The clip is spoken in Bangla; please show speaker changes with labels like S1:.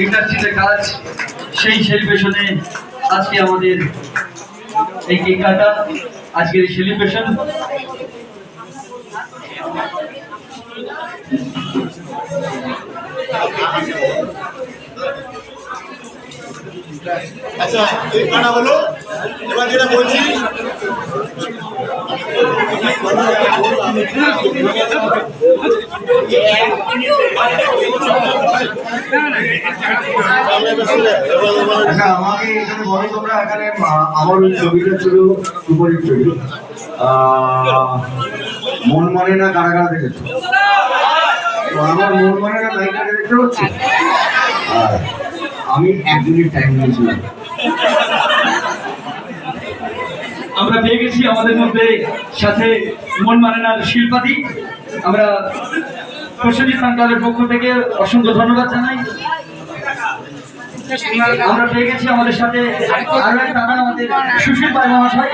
S1: ইন্ডাস্ট্রিতে কাজ, সেই সেলিব্রেশনে আজকে আমাদের এই কেক কাটা, আজকের এই সেলিব্রেশন।
S2: আচ্ছা, এই কাটা হলো। এবার যেটা বলছি,
S3: আমাকে এখানে বলো তোমরা, এখানে আমার ওই ছবিটা ছিল সুপারিট ছবি, মন মানে না কারা কারা দেখেছো? আমার মন মানে না নায়িকাকে দেখতে পাচ্ছি। আর আমি 1 মিনিট টাইম নিয়েছিলাম।
S1: আমরা পেয়ে গেছি আমাদের মধ্যে সাথে মন মানে না শিল্পাদি। আমরা প্রসেনজিৎ ফান ক্লাবের পক্ষ থেকে অসংখ্য ধন্যবাদ জানাই। আমরা পেয়ে গেছি আমাদের সাথে আরো এক দাদা, আমাদের সুশীল ভাই মহাশয়।